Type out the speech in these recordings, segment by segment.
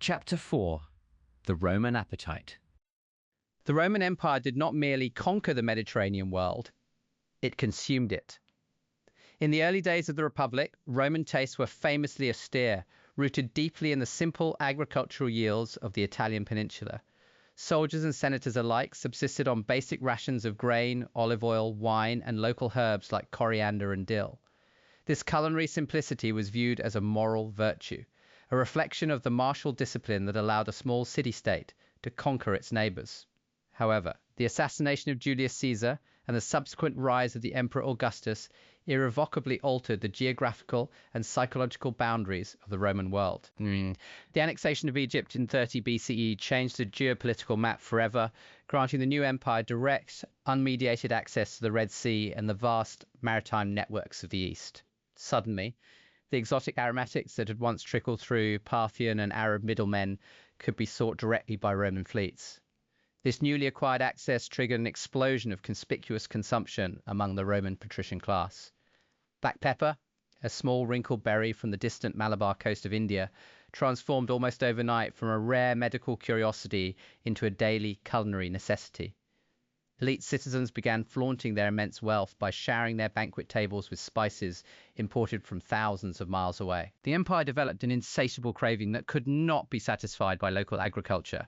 Chapter 4: The Roman Appetite. The Roman Empire did not merely conquer the Mediterranean world, it consumed it. In the early days of the Republic, Roman tastes were famously austere, rooted deeply in the simple agricultural yields of the Italian peninsula. Soldiers and senators alike subsisted on basic rations of grain, olive oil, wine, and local herbs like coriander and dill. This culinary simplicity was viewed as a moral virtue, a reflection of the martial discipline that allowed a small city-state to conquer its neighbors. However, the assassination of Julius Caesar and the subsequent rise of the Emperor Augustus irrevocably altered the geographical and psychological boundaries of the Roman world. The annexation of Egypt in 30 BCE changed the geopolitical map forever, granting the new empire direct, unmediated access to the Red Sea and the vast maritime networks of the East. Suddenly, the exotic aromatics that had once trickled through Parthian and Arab middlemen could be sought directly by Roman fleets. This newly acquired access triggered an explosion of conspicuous consumption among the Roman patrician class. Black pepper, a small wrinkled berry from the distant Malabar coast of India, transformed almost overnight from a rare medical curiosity into a daily culinary necessity. Elite citizens began flaunting their immense wealth by showering their banquet tables with spices imported from thousands of miles away. The empire developed an insatiable craving that could not be satisfied by local agriculture.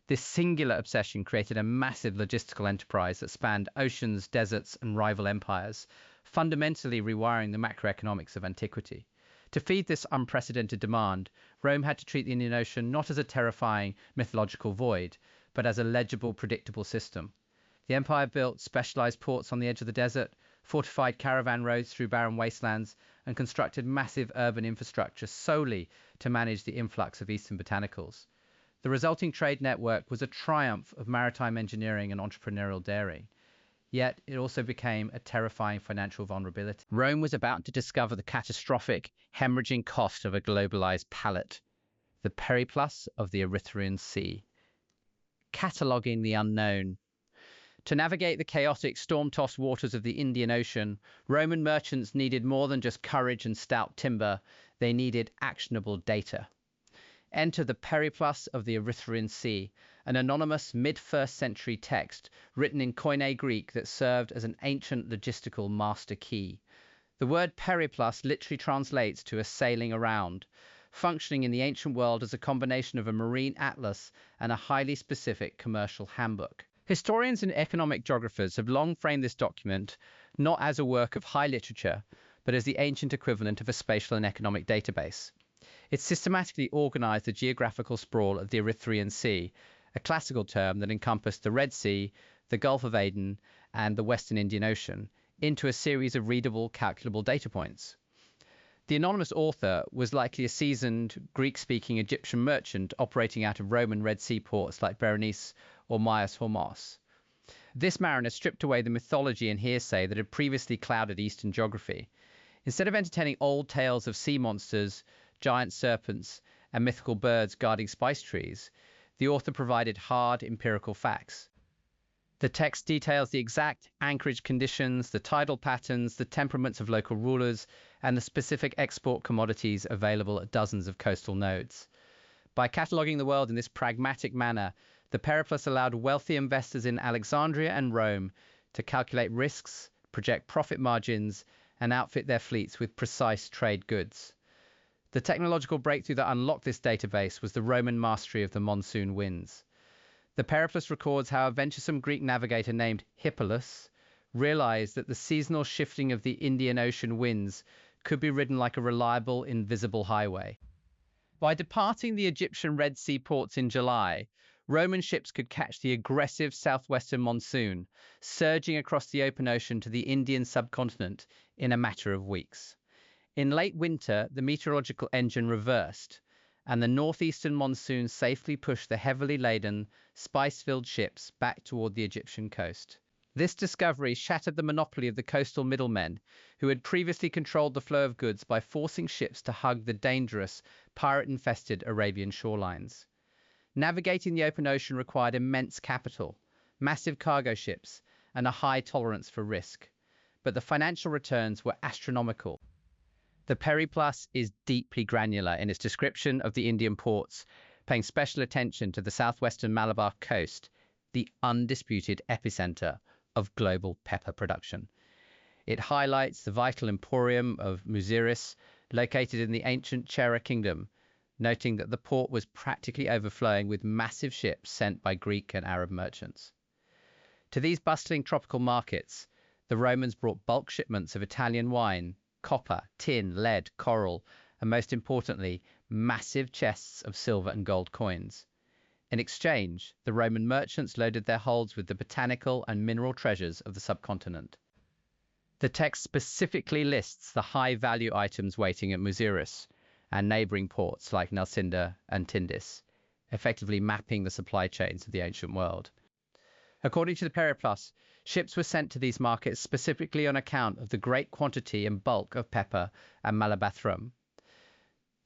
This singular obsession created a massive logistical enterprise that spanned oceans, deserts, and rival empires, fundamentally rewiring the macroeconomics of antiquity. To feed this unprecedented demand, Rome had to treat the Indian Ocean not as a terrifying mythological void, but as a legible, predictable system. The empire built specialized ports on the edge of the desert, fortified caravan roads through barren wastelands, and constructed massive urban infrastructure solely to manage the influx of eastern botanicals. The resulting trade network was a triumph of maritime engineering and entrepreneurial daring. Yet it also became a terrifying financial vulnerability. Rome was about to discover the catastrophic, hemorrhaging cost of a globalized palate, the Periplus of the Erythraean Sea. Cataloging the unknown. To navigate the chaotic, storm-tossed waters of the Indian Ocean, Roman merchants needed more than just courage and stout timber. They needed actionable data. Enter the Periplus of the Erythraean Sea, an anonymous mid-1st century text written in Koine Greek that served as an ancient logistical master key. The word Periplus literally translates to a sailing around, functioning in the ancient world as a combination of a marine atlas and a highly specific commercial handbook. Historians and economic geographers have long framed this document not as a work of high literature, but as the ancient equivalent of a spatial and economic database. It systematically organized the geographical sprawl of the Erythraean Sea, a classical term that encompassed the Red Sea, the Gulf of Aden, and the Western Indian Ocean, into a series of readable, calculable data points. The anonymous author was likely a seasoned, Greek-speaking Egyptian merchant operating out of Roman Red Sea ports like Berenice or Myos Hormos. This mariner stripped away the mythology and hearsay that had previously clouded Eastern geography. Instead of entertaining old tales of sea monsters, giant serpents, and mythical birds guarding spice trees, the author provided hard empirical facts. The text details the exact anchorage conditions, the tidal patterns, the temperaments of local rulers, and the specific export commodities available at dozens of coastal nodes. By cataloguing the world in this pragmatic manner, the Periplus allowed wealthy investors in Alexandria and Rome to calculate risks, project profit margins, and outfit their fleets with precise trade goods. The technological breakthrough that unlocked this database was the Roman mastery of the monsoon winds. The Periplus records how a venturesome Greek navigator named Hippalus realized that the seasonal shifting of the Indian Ocean winds could be ridden like a reliable, invisible highway. By departing the Egyptian Red Sea ports in July, Roman ships could catch the aggressive southwestern monsoon, surging across the open ocean to the Indian subcontinent in a matter of weeks. In late winter, the meteorological engine reversed, and the northeastern monsoon safely pushed the heavily laden, spice-filled ships back toward the Egyptian coast. This discovery shattered the monopoly of the coastal middlemen, who had previously controlled the flow of goods by forcing ships to hug the dangerous, pirate-infested Arabian shorelines. Navigating the open ocean required immense capital, massive cargo ships, and a high tolerance for risk. But the financial returns were astronomical. The Periplus is deeply granular in its description of the Indian ports, paying special attention to the southwestern Malabar coast, the undisputed epicenter of global pepper production. It highlights the vital emporium of Muziris, located in the ancient Chera kingdom, noting that the port was practically overflowing with massive ships sent by Greek and Arab merchants. To these bustling tropical markets, the Romans brought bulk shipments of Italian wine, copper, tin, lead, coral, and most importantly, massive chests of silver and gold coins. In exchange, the Roman merchants loaded their holds with the botanical and mineral treasures of the subcontinent. The text specifically lists the high-value items waiting at Muziris and neighboring ports like Nelsinda and Tindis, effectively mapping the supply chains of the ancient world. According to the Periplus, ships were sent to these markets specifically on account of the great quantity and bulk of pepper and malabathrum.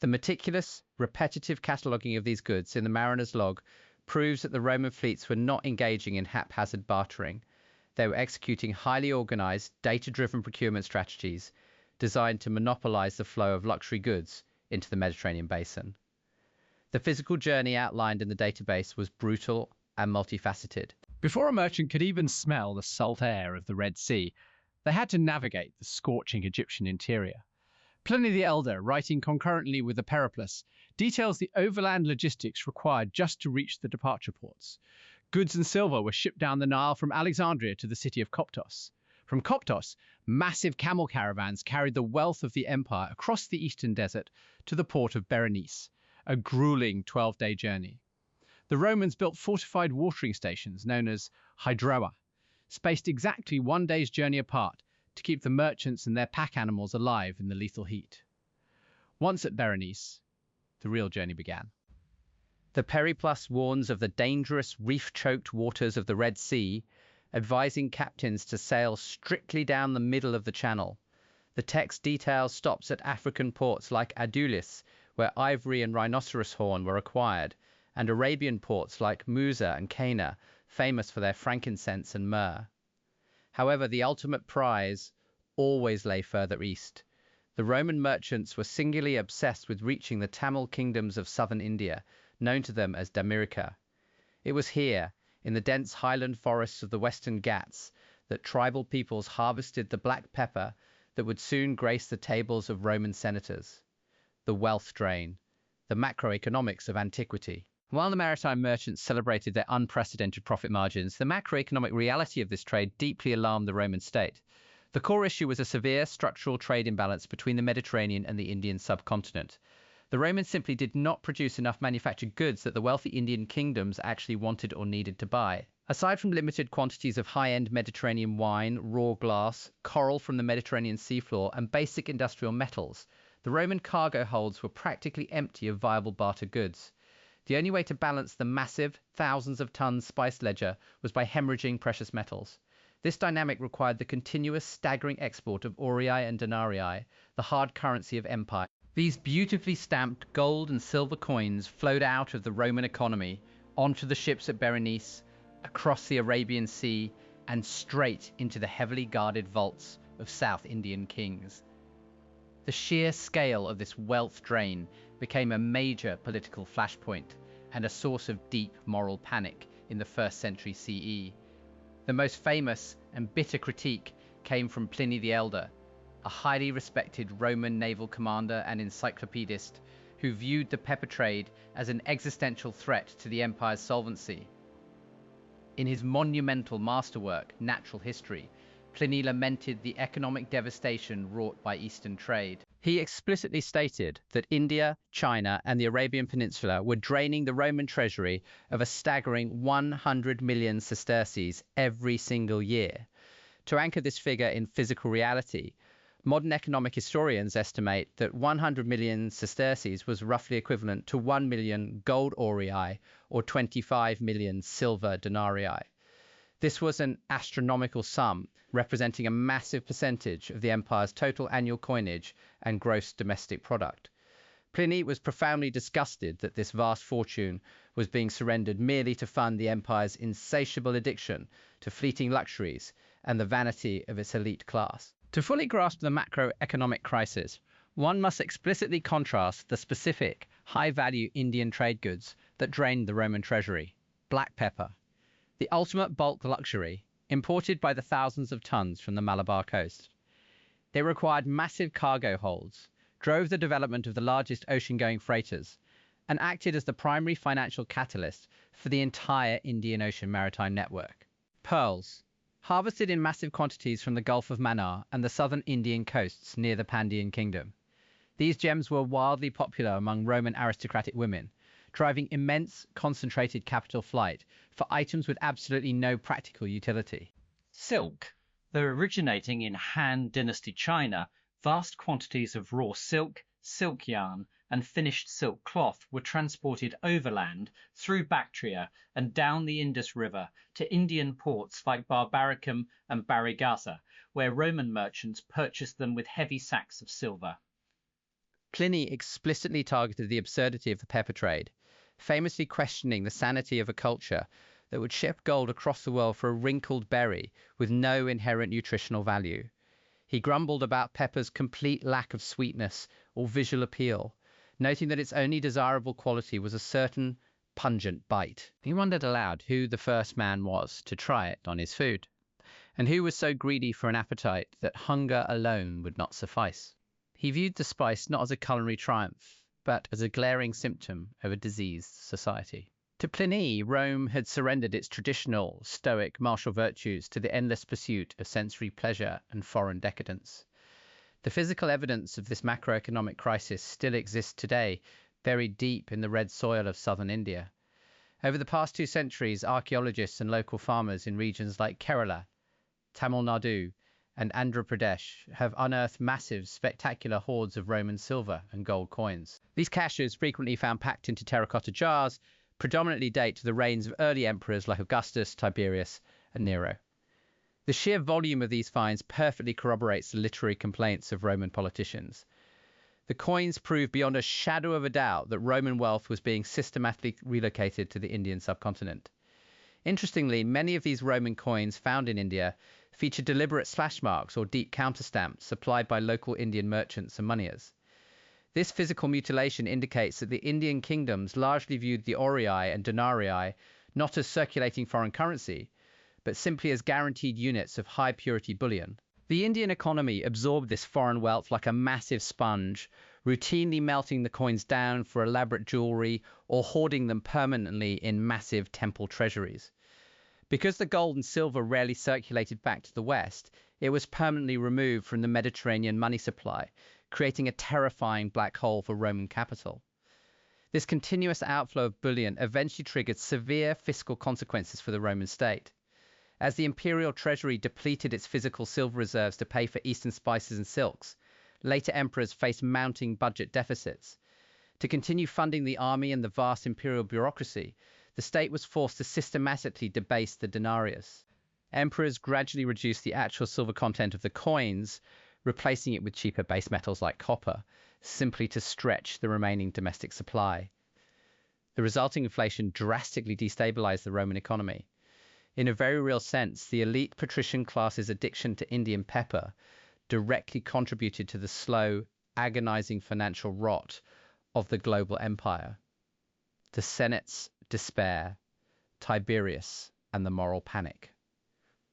The meticulous, repetitive cataloguing of these goods in the mariner's log proves that the Roman fleets were not engaging in haphazard bartering. They were executing highly organized, data-driven procurement strategies designed to monopolize the flow of luxury goods into the Mediterranean basin. The physical journey outlined in the database was brutal and multifaceted. Before a merchant could even smell the salt air of the Red Sea, they had to navigate the scorching Egyptian interior. Pliny the Elder, writing concurrently with the Periplus, details the overland logistics required just to reach the departure ports. Goods and silver were shipped down the Nile from Alexandria to the city of Coptos. From Coptos, massive camel caravans carried the wealth of the empire across the eastern desert to the port of Berenice, a grueling 12-day journey. The Romans built fortified watering stations known as hydroa, spaced exactly 1 day's journey apart to keep the merchants and their pack animals alive in the lethal heat. Once at Berenice, the real journey began. The Periplus warns of the dangerous reef-choked waters of the Red Sea, advising captains to sail strictly down the middle of the channel. The text details stops at African ports like Adulis, where ivory and rhinoceros horn were acquired, and Arabian ports like Musa and Cana, famous for their frankincense and myrrh. However, the ultimate prize always lay further east. The Roman merchants were singularly obsessed with reaching the Tamil kingdoms of southern India, known to them as Damirika. It was here, in the dense highland forests of the western Ghats, that tribal peoples harvested the black pepper that would soon grace the tables of Roman senators. The wealth drain, the macroeconomics of antiquity. While the maritime merchants celebrated their unprecedented profit margins, the macroeconomic reality of this trade deeply alarmed the Roman state. The core issue was a severe structural trade imbalance between the Mediterranean and the Indian subcontinent. The Romans simply did not produce enough manufactured goods that the wealthy Indian kingdoms actually wanted or needed to buy. Aside from limited quantities of high-end Mediterranean wine, raw glass, coral from the Mediterranean seafloor, and basic industrial metals, the Roman cargo holds were practically empty of viable barter goods. The only way to balance the massive, thousands of tons spice ledger was by hemorrhaging precious metals. This dynamic required the continuous, staggering export of aurei and denarii, the hard currency of empire. These beautifully stamped gold and silver coins flowed out of the Roman economy, onto the ships at Berenice, across the Arabian Sea, and straight into the heavily guarded vaults of South Indian kings. The sheer scale of this wealth drain became a major political flashpoint and a source of deep moral panic in the 1st century CE. The most famous and bitter critique came from Pliny the Elder, a highly respected Roman naval commander and encyclopedist who viewed the pepper trade as an existential threat to the empire's solvency. In his monumental masterwork, Natural History, Pliny lamented the economic devastation wrought by Eastern trade. He explicitly stated that India, China, and the Arabian Peninsula were draining the Roman treasury of a staggering 100 million sesterces every single year. To anchor this figure in physical reality, modern economic historians estimate that 100 million sesterces was roughly equivalent to 1 million gold aurei or 25 million silver denarii. This was an astronomical sum, representing a massive percentage of the empire's total annual coinage and gross domestic product. Pliny was profoundly disgusted that this vast fortune was being surrendered merely to fund the empire's insatiable addiction to fleeting luxuries and the vanity of its elite class. To fully grasp the macroeconomic crisis, one must explicitly contrast the specific, high-value Indian trade goods that drained the Roman treasury: black pepper, the ultimate bulk luxury, imported by the thousands of tons from the Malabar coast. They required massive cargo holds, drove the development of the largest ocean-going freighters, and acted as the primary financial catalyst for the entire Indian Ocean maritime network. Pearls, harvested in massive quantities from the Gulf of Mannar and the southern Indian coasts near the Pandyan kingdom. These gems were wildly popular among Roman aristocratic women, driving immense concentrated capital flight for items with absolutely no practical utility. Silk. Though originating in Han Dynasty China, vast quantities of raw silk, silk yarn, and finished silk cloth were transported overland through Bactria and down the Indus River to Indian ports like Barbaricum and Barigasa, where Roman merchants purchased them with heavy sacks of silver. Pliny explicitly targeted the absurdity of the pepper trade, famously questioning the sanity of a culture that would ship gold across the world for a wrinkled berry with no inherent nutritional value. He grumbled about pepper's complete lack of sweetness or visual appeal, noting that its only desirable quality was a certain pungent bite. He wondered aloud who the first man was to try it on his food, and who was so greedy for an appetite that hunger alone would not suffice. He viewed the spice not as a culinary triumph, but as a glaring symptom of a diseased society. To Pliny, Rome had surrendered its traditional, stoic, martial virtues to the endless pursuit of sensory pleasure and foreign decadence. The physical evidence of this macroeconomic crisis still exists today, buried deep in the red soil of southern India. Over the past 2 centuries, archaeologists and local farmers in regions like Kerala, Tamil Nadu, and Andhra Pradesh have unearthed massive, spectacular hoards of Roman silver and gold coins. These caches, frequently found packed into terracotta jars, predominantly date to the reigns of early emperors like Augustus, Tiberius, and Nero. The sheer volume of these finds perfectly corroborates the literary complaints of Roman politicians. The coins prove beyond a shadow of a doubt that Roman wealth was being systematically relocated to the Indian subcontinent. Interestingly, many of these Roman coins found in India feature deliberate slash marks or deep counterstamps supplied by local Indian merchants and moneyers. This physical mutilation indicates that the Indian kingdoms largely viewed the aurei and denarii not as circulating foreign currency, but simply as guaranteed units of high-purity bullion. The Indian economy absorbed this foreign wealth like a massive sponge, routinely melting the coins down for elaborate jewelry or hoarding them permanently in massive temple treasuries. Because the gold and silver rarely circulated back to the West, it was permanently removed from the Mediterranean money supply, creating a terrifying black hole for Roman capital. This continuous outflow of bullion eventually triggered severe fiscal consequences for the Roman state. As the imperial treasury depleted its physical silver reserves to pay for eastern spices and silks, later emperors faced mounting budget deficits. To continue funding the army and the vast imperial bureaucracy, the state was forced to systematically debase the denarius. Emperors gradually reduced the actual silver content of the coins, replacing it with cheaper base metals like copper, simply to stretch the remaining domestic supply. The resulting inflation drastically destabilized the Roman economy. In a very real sense, the elite patrician class's addiction to Indian pepper directly contributed to the slow, agonizing financial rot of the global empire. The Senate's despair, Tiberius, and the moral panic.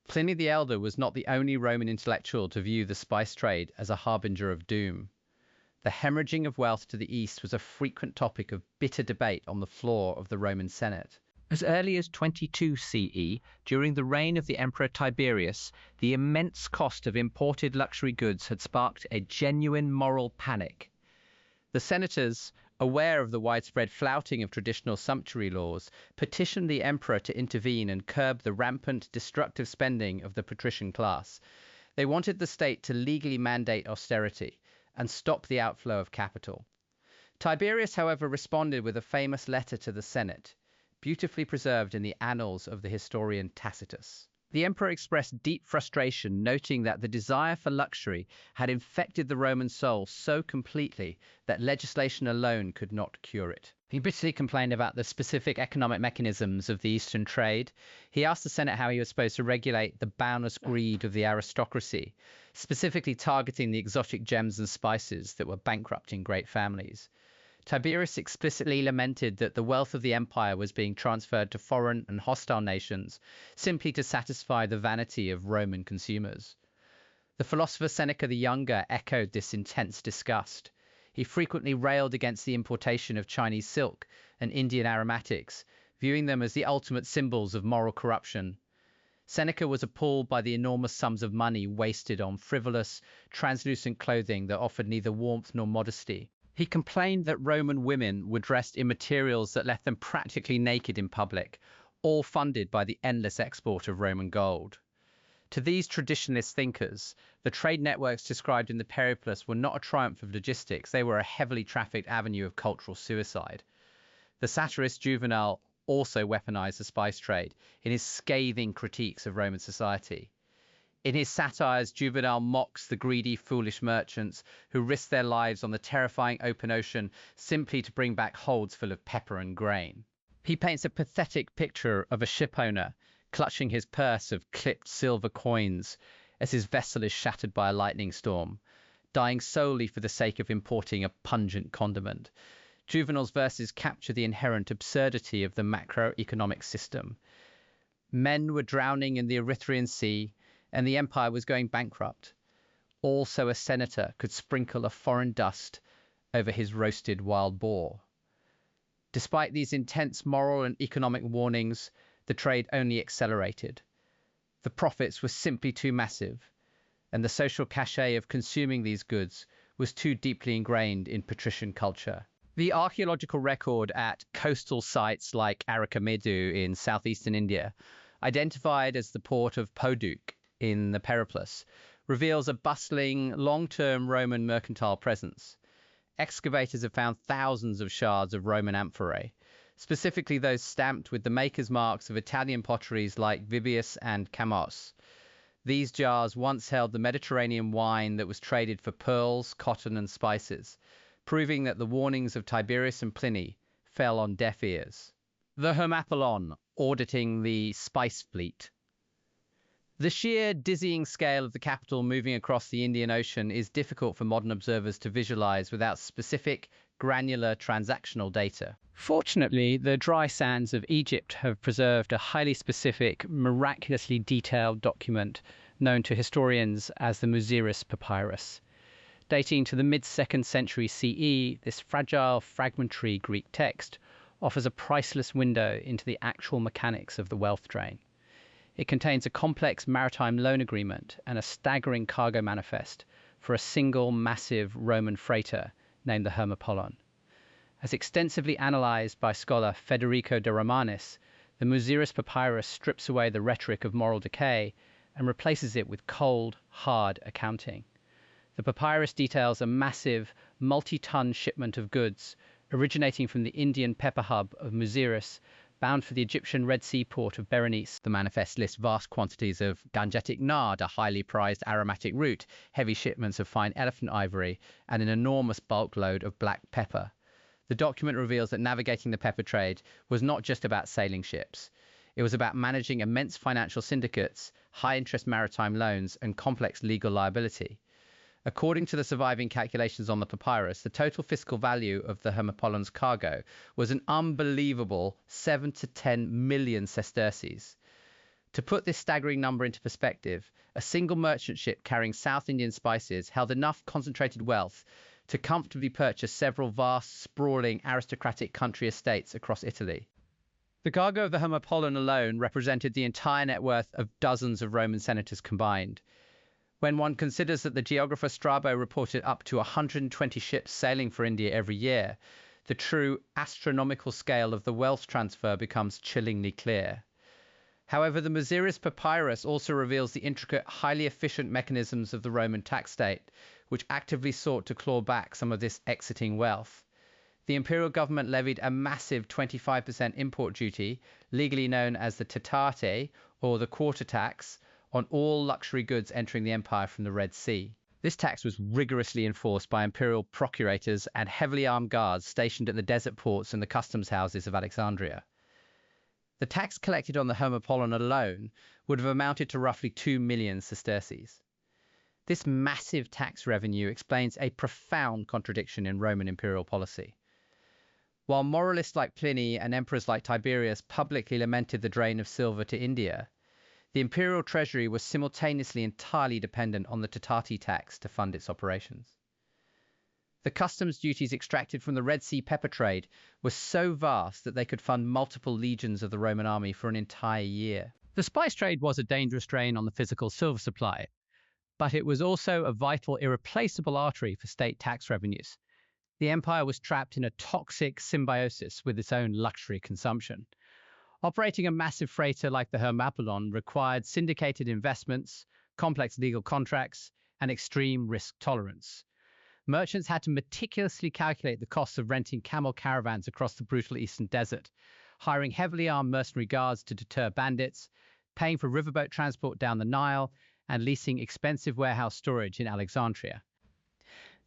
Pliny the Elder was not the only Roman intellectual to view the spice trade as a harbinger of doom. The hemorrhaging of wealth to the east was a frequent topic of bitter debate on the floor of the Roman Senate. As early as 22 CE, during the reign of the Emperor Tiberius, the immense cost of imported luxury goods had sparked a genuine moral panic. The senators, aware of the widespread flouting of traditional sumptuary laws, petitioned the emperor to intervene and curb the rampant, destructive spending of the patrician class. They wanted the state to legally mandate austerity and stop the outflow of capital. Tiberius, however, responded with a famous letter to the Senate, beautifully preserved in the annals of the historian Tacitus. The emperor expressed deep frustration, noting that the desire for luxury had infected the Roman soul so completely that legislation alone could not cure it. He bitterly complained about the specific economic mechanisms of the Eastern trade. He asked the Senate how he was supposed to regulate the boundless greed of the aristocracy, specifically targeting the exotic gems and spices that were bankrupting great families. Tiberius explicitly lamented that the wealth of the empire was being transferred to foreign and hostile nations simply to satisfy the vanity of Roman consumers. The philosopher Seneca the Younger echoed this intense disgust. He frequently railed against the importation of Chinese silk and Indian aromatics, viewing them as the ultimate symbols of moral corruption. Seneca was appalled by the enormous sums of money wasted on frivolous, translucent clothing that offered neither warmth nor modesty. He complained that Roman women were dressed in materials that left them practically naked in public, all funded by the endless export of Roman gold. To these traditionalist thinkers, the trade networks described in the Periplus were not a triumph of logistics, they were a heavily trafficked avenue of cultural suicide. The satirist Juvenal also weaponized the spice trade in his scathing critiques of Roman society. In his satires, Juvenal mocks the greedy, foolish merchants who risked their lives on the terrifying open ocean simply to bring back holds full of pepper and grain. He paints a pathetic picture of a shipowner clutching his purse of clipped silver coins as his vessel is shattered by a lightning storm, dying solely for the sake of importing a pungent condiment. Juvenal's verses capture the inherent absurdity of the macroeconomic system. Men were drowning in the Erythraean Sea, and the empire was going bankrupt. Also, a senator could sprinkle a foreign dust over his roasted wild boar. Despite these intense moral and economic warnings, the trade only accelerated. The profits were simply too massive, and the social cachet of consuming these goods was too deeply ingrained in patrician culture. The archaeological record at coastal sites like Arikamedu in southeastern India, identified as the port of Poduk in the Periplus, reveals a bustling, long-term Roman mercantile presence. Excavators have found thousands of shards of Roman amphorae, specifically those stamped with the maker's marks of Italian potteries like Vibius and Camos. These jars once held the Mediterranean wine that was traded for pearls, cotton, and spices, proving that the warnings of Tiberius and Pliny fell on deaf ears. The Hermapollon, auditing the spice fleet. The sheer dizzying scale of the capital moving across the Indian Ocean is difficult for modern observers to visualize without specific, granular transactional data. Fortunately, the dry sands of Egypt have preserved a highly specific, miraculously detailed document known to historians as the Muziris Papyrus. Dating to the mid-2nd century CE, this fragile, fragmentary Greek text offers a priceless window into the actual mechanics of the wealth drain. It contains a complex maritime loan agreement and a staggering cargo manifest for a single massive Roman freighter named the Hermapollon. As extensively analyzed by scholar Federico de Romanis, the Muziris Papyrus strips away the rhetoric of moral decay and replaces it with cold, hard accounting. The papyrus details a massive, multi-ton shipment of goods originating from the Indian pepper hub of Muziris, bound for the Egyptian Red Sea port of Berenice. The manifest lists vast quantities of Gangetic nard, a highly prized aromatic root, heavy shipments of fine elephant ivory, and an enormous bulk load of black pepper. The document reveals that navigating the pepper trade was not just about sailing ships. It was about managing immense financial syndicates, high-interest maritime loans, and complex legal liability. According to the surviving calculations on the papyrus, the total fiscal value of the Hermapollon's cargo was an unbelievable 7 to 10 million sesterces. To put this staggering number into perspective, a single merchant ship carrying South Indian spices held enough concentrated wealth to comfortably purchase several vast, sprawling, aristocratic country estates across Italy. The cargo of the Hermapollon alone represented the entire net worth of dozens of Roman senators combined. When one considers that the geographer Strabo reported up to 120 ships sailing for India every year, the true astronomical scale of the wealth transfer becomes chillingly clear. However, the Muziris Papyrus also reveals the intricate, highly efficient mechanisms of the Roman tax state, which actively sought to claw back some of this exiting wealth. The imperial government levied a massive 25% import duty, legally known as the tatate, or the quarter tax, on all luxury goods entering the empire from the Red Sea. This tax was rigorously enforced by imperial procurators and heavily armed guards stationed at the desert ports and the customs houses of Alexandria. The tax collected on the Hermapollon alone would have amounted to roughly 2 million sesterces. This massive tax revenue explains a profound contradiction in Roman imperial policy. While moralists like Pliny and emperors like Tiberius publicly lamented the drain of silver to India, the imperial treasury was simultaneously entirely dependent on the Tatati tax to fund its operations. The customs duties extracted from the Red Sea pepper trade were so vast that they could fund multiple legions of the Roman army for an entire year. The spice trade was a dangerous drain on the physical silver supply, but it was also a vital, irreplaceable artery for state tax revenues. The empire was trapped in a toxic symbiosis with its own luxury consumption. Operating a massive freighter like the Hippalus required syndicated investments, complex legal contracts, and extreme risk tolerance. Merchants had to meticulously calculate the costs of renting camel caravans across the brutal eastern desert, hiring heavily armed mercenary guards to deter bandits, paying for riverboat transport down the Nile, and leasing expensive warehouse storage in Alexandria.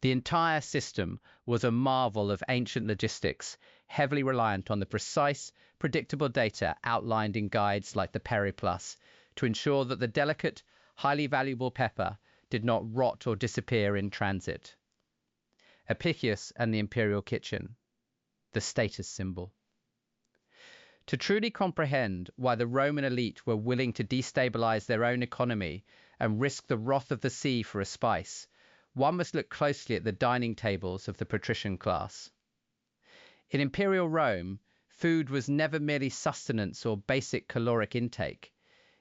The entire system was a marvel of ancient logistics, heavily reliant on the precise, predictable data outlined in guides like the Periplus to ensure that the delicate, highly valuable pepper did not rot or disappear in transit. Apicius and the imperial kitchen, the status symbol. To truly comprehend why the Roman elite were willing to destabilize their own economy and risk the wrath of the sea for a spice, one must look closely at the dining tables of the patrician class. In imperial Rome, food was never merely sustenance or basic caloric intake.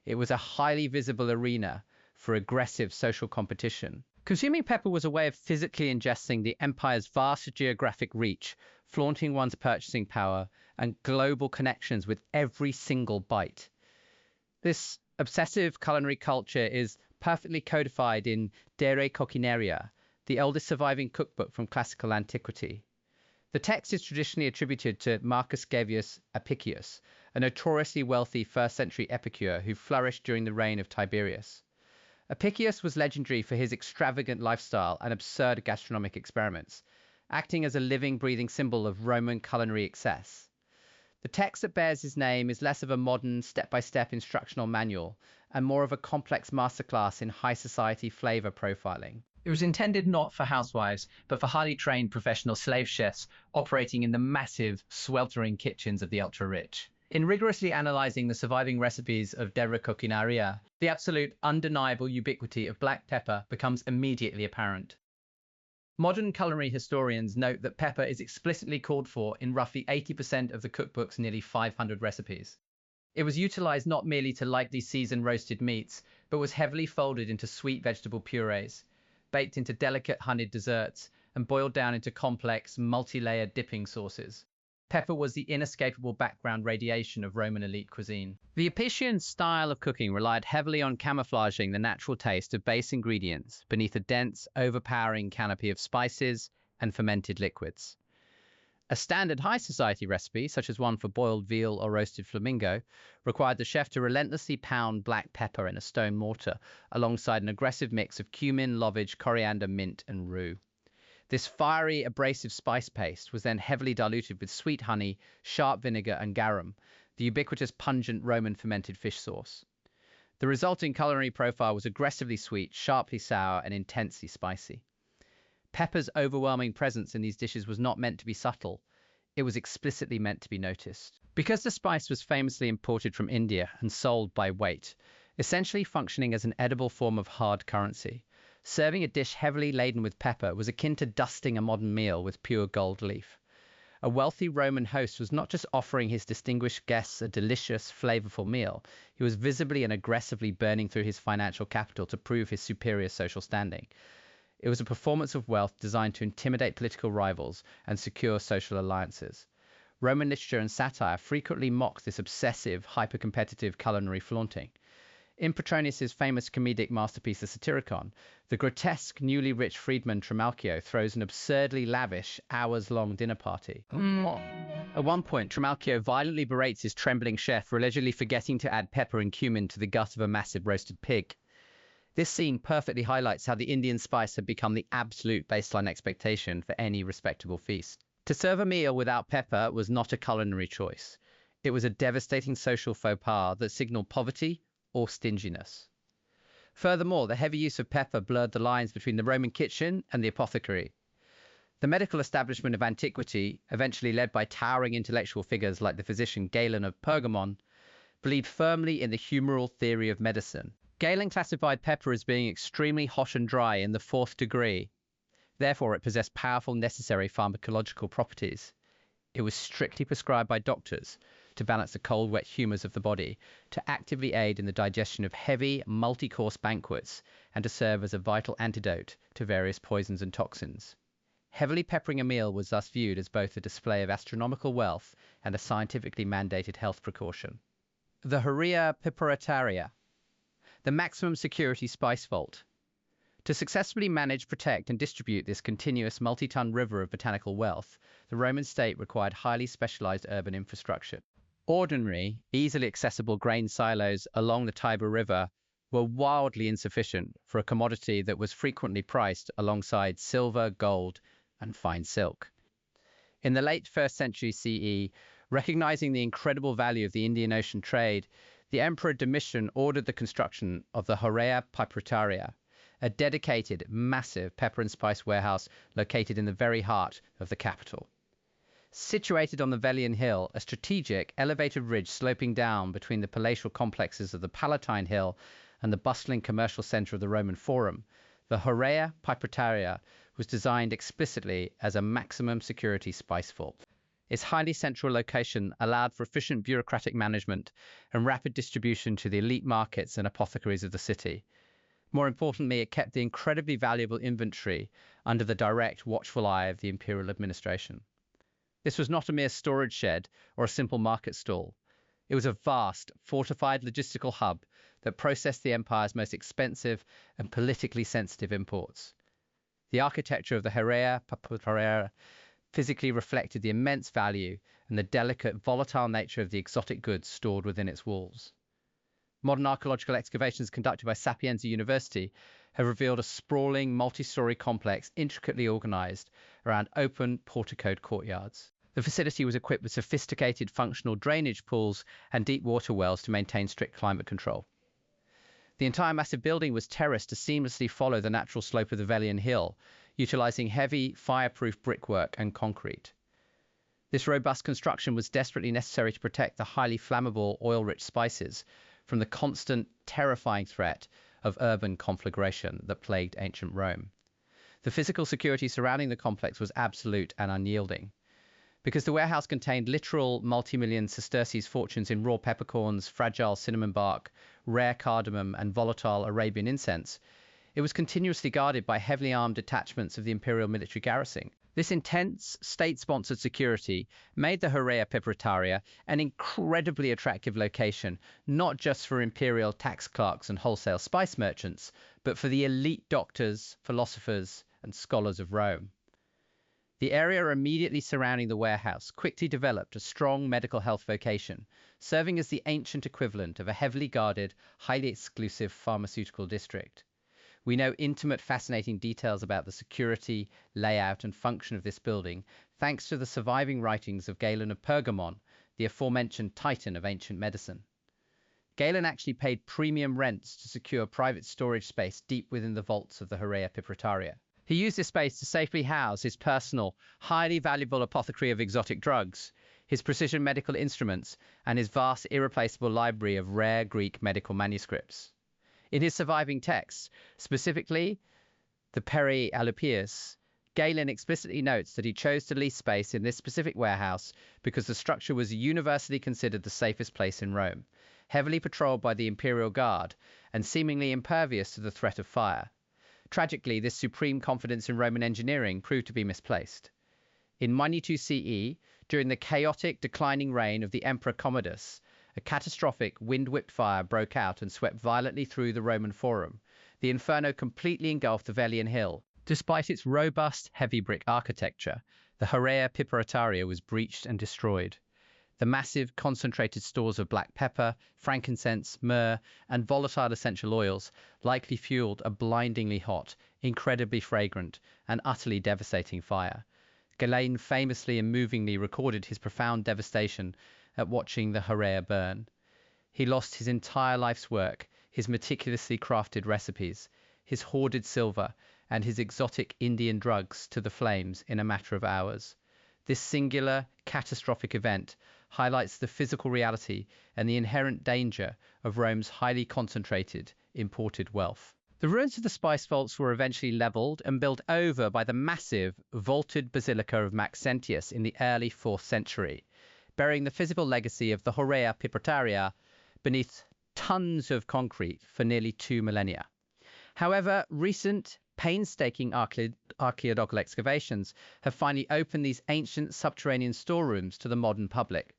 It was a highly visible arena for aggressive social competition. Consuming pepper was a way of physically ingesting the empire's vast geographic reach, flaunting one's purchasing power and global connections with every single bite. This obsessive culinary culture is perfectly codified in De Culinaria, the oldest surviving cookbook from classical antiquity. The text is traditionally attributed to Marcus Gavius Apicius, a notoriously wealthy first-century epicure who flourished during the reign of Tiberius. Apicius was legendary for his extravagant lifestyle and absurd gastronomic experiments, acting as a living, breathing symbol of Roman culinary excess. The text that bears his name is less of a modern, step-by-step instructional manual and more of a complex masterclass in high society flavor profiling. It was intended not for housewives, but for highly trained professional slave chefs operating in the massive, sweltering kitchens of the ultra-rich. In rigorously analyzing the surviving recipes of De Culinaria, the absolute undeniable ubiquity of black pepper becomes immediately apparent. Modern culinary historians note that pepper is explicitly called for in roughly 80% of the cookbook's nearly 500 recipes. It was utilized not merely to lightly season roasted meats, but was heavily folded into sweet vegetable purees, baked into delicate honeyed desserts, and boiled down into complex, multi-layered dipping sauces. Pepper was the inescapable background radiation of Roman elite cuisine. The Apician style of cooking relied heavily on camouflaging the natural taste of base ingredients beneath a dense, overpowering canopy of spices and fermented liquids. A standard high society recipe, such as one for boiled veal or roasted flamingo, required the chef to relentlessly pound black pepper in a stone mortar alongside an aggressive mix of cumin, lovage, coriander, mint, and rue. This fiery, abrasive spice paste was then heavily diluted with sweet honey, sharp vinegar, and garum, the ubiquitous pungent Roman fermented fish sauce. The resulting culinary profile was aggressively sweet, sharply sour, and intensely spicy. Pepper's overwhelming presence in these dishes was not meant to be subtle. It was explicitly meant to be noticed. Because the spice was famously imported from India and sold by weight, essentially functioning as an edible form of hard currency, serving a dish heavily laden with pepper was akin to dusting a modern meal with pure gold leaf. A wealthy Roman host was not just offering his distinguished guests a delicious, flavorful meal, he was visibly and aggressively burning through his financial capital to prove his superior social standing. It was a performance of wealth designed to intimidate political rivals and secure social alliances. Roman literature and satire frequently mocked this obsessive, hyper-competitive culinary flaunting. In Petronius's famous comedic masterpiece, The Satyricon, the grotesque, newly rich freedman Trimalchio throws an absurdly lavish, hours-long dinner party. At one point, Trimalchio violently berates his trembling chef for allegedly forgetting to add pepper and cumin to the gut of a massive roasted pig. This scene perfectly highlights how the Indian spice had become the absolute baseline expectation for any respectable feast. To serve a meal without pepper was not a culinary choice. It was a devastating social faux pas that signaled poverty or stinginess. Furthermore, the heavy use of pepper blurred the lines between the Roman kitchen and the apothecary. The medical establishment of antiquity, eventually led by towering intellectual figures like the physician Galen of Pergamon, believed firmly in the humoral theory of medicine. Galen classified pepper as being extremely hot and dry in the 4th degree. Therefore, it possessed powerful necessary pharmacological properties. It was strictly prescribed by doctors to balance the cold-wet humours of the body, to actively aid in the digestion of heavy, multi-course banquets, and to serve as a vital antidote to various poisons and toxins. Heavily peppering a meal was thus viewed as both a display of astronomical wealth and a scientifically mandated health precaution. The Horea Piperitaria, the maximum security spice vault. To successfully manage, protect, and distribute this continuous multi-ton river of botanical wealth, the Roman state required highly specialized urban infrastructure. Ordinary, easily accessible grain silos along the Tiber River were wildly insufficient for a commodity that was frequently priced alongside silver, gold, and fine silk. In the late 1st century CE, recognizing the incredible value of the Indian Ocean trade, the Emperor Domitian ordered the construction of the Horea Piperitaria, a dedicated, massive pepper and spice warehouse located in the very heart of the capital. Situated on the Velian Hill, a strategic, elevated ridge sloping down between the palatial complexes of the Palatine Hill and the bustling commercial center of the Roman Forum, the Horea Piperitaria was designed explicitly as a maximum security spice vault. Its highly central location allowed for efficient bureaucratic management and rapid distribution to the elite markets and apothecaries of the city. More importantly, it kept the incredibly valuable inventory under the direct, watchful eye of the imperial administration. This was not a mere storage shed or a simple market stall. It was a vast, fortified logistical hub that processed the empire's most expensive and politically sensitive imports. The architecture of the Horea Piperitaria physically reflected the immense value and the delicate, volatile nature of the exotic goods stored within its walls. Modern archaeological excavations conducted by Sapienza University have revealed a sprawling, multi-story complex intricately organized around open, porticoed courtyards. The facility was equipped with sophisticated functional drainage pools and deep water wells to maintain strict climate control. The entire massive building was terraced to seamlessly follow the natural slope of the Velian Hill, utilizing heavy, fireproof brickwork and concrete. This robust construction was desperately necessary to protect the highly flammable, oil-rich spices from the constant, terrifying threat of urban conflagration that plagued ancient Rome. The physical security surrounding the complex was absolute and unyielding. Because the warehouse contained literal multi-million sesterces fortunes in raw peppercorns, fragile cinnamon bark, rare cardamom, and volatile Arabian incense, it was continuously guarded by heavily armed detachments of the imperial military garrison. This intense, state-sponsored security made the Horea Piperitaria an incredibly attractive location, not just for imperial tax clerks and wholesale spice merchants, but for the elite doctors, philosophers, and scholars of Rome. The area immediately surrounding the warehouse quickly developed a strong medical health vocation, serving as the ancient equivalent of a heavily guarded, highly exclusive pharmaceutical district. We know intimate, fascinating details about the security, layout, and function of this building, thanks to the surviving writings of Galen of Pergamon, the aforementioned titan of ancient medicine. Galen actually paid premium rents to secure private storage space deep within the vaults of the Horea Piperitaria. He used this space to safely house his personal, highly valuable apothecary of exotic drugs, his precision medical instruments, and his vast, irreplaceable library of rare Greek medical manuscripts. In his surviving texts, specifically the Periplus, Galen explicitly notes that he chose to lease space in this specific warehouse because the structure was universally considered the safest place in Rome, heavily patrolled by the Imperial Guard, and seemingly impervious to the threat of fire. Tragically, this supreme confidence in Roman engineering proved to be misplaced. In 92 CE, during the chaotic, declining reign of the Emperor Commodus, a catastrophic wind-whipped fire broke out and swept violently through the Roman Forum. The inferno completely engulfed the Velian Hill. Despite its robust, heavy brick architecture, the Horea Piperitaria was breached and destroyed. The massive, concentrated stores of black pepper, frankincense, myrrh, and volatile essential oils likely fueled a blindingly hot, incredibly fragrant, and utterly devastating fire. Galen famously and movingly recorded his profound devastation at watching the Horea burn. He lost his entire life's work, his meticulously crafted recipes, his hoarded silver, and his exotic Indian drugs to the flames in a matter of hours. This singular, catastrophic event highlights the physical reality and the inherent danger of Rome's highly concentrated, imported wealth. The ruins of the spice vaults were eventually leveled and built over by the massive, vaulted basilica of Maxentius in the early 4th century, burying the physical legacy of the Horea Pipertaria beneath tons of concrete for nearly 2 millennia. However, recent, painstaking archaeological excavations have finally opened these ancient subterranean storerooms to the modern public.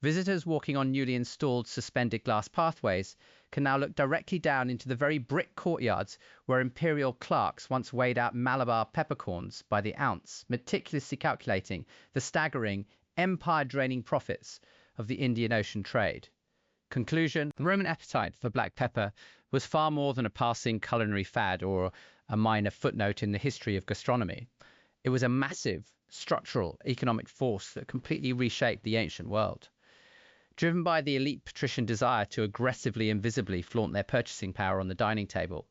Visitors walking on newly installed suspended glass pathways can now look directly down into the very brick courtyards where imperial clerks once weighed out Malabar peppercorns by the ounce, meticulously calculating the staggering, empire-draining profits of the Indian Ocean trade. Conclusion: the Roman appetite for black pepper was far more than a passing culinary fad or a minor footnote in the history of gastronomy. It was a massive, structural, economic force that completely reshaped the ancient world. Driven by the elite patrician desire to aggressively and visibly flaunt their purchasing power on the dining table,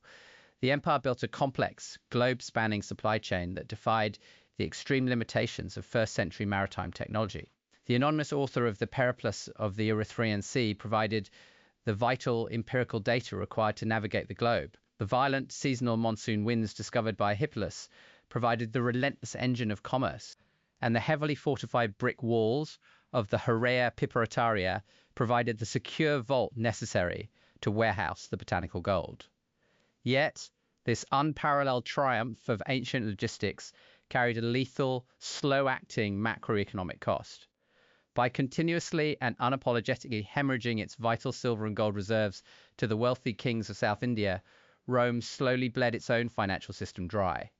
the empire built a complex, globe-spanning supply chain that defied the extreme limitations of first-century maritime technology. The anonymous author of the Periplus of the Erythraean Sea provided the vital empirical data required to navigate the globe. The violent seasonal monsoon winds discovered by Hippalus provided the relentless engine of commerce, and the heavily fortified brick walls of the Horea Pipertaria provided the secure vault necessary to warehouse the botanical gold. Yet, this unparalleled triumph of ancient logistics carried a lethal, slow-acting macroeconomic cost. By continuously and unapologetically hemorrhaging its vital silver and gold reserves to the wealthy kings of South India, Rome slowly bled its own financial system dry.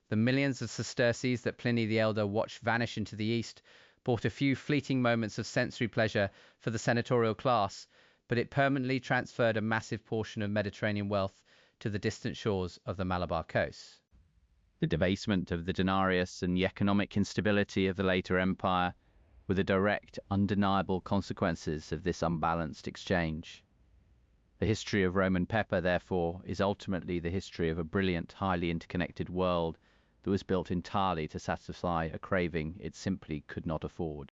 The millions of sesterces that Pliny the Elder watched vanish into the east brought a few fleeting moments of sensory pleasure for the senatorial class, but it permanently transferred a massive portion of Mediterranean wealth to the distant shores of the Malabar coast. The debasement of the denarius and the economic instability of the later empire were the direct, undeniable consequences of this unbalanced exchange. The history of Roman pepper, therefore, is ultimately the history of a brilliant, highly interconnected world that was built entirely to satisfy a craving it simply could not afford.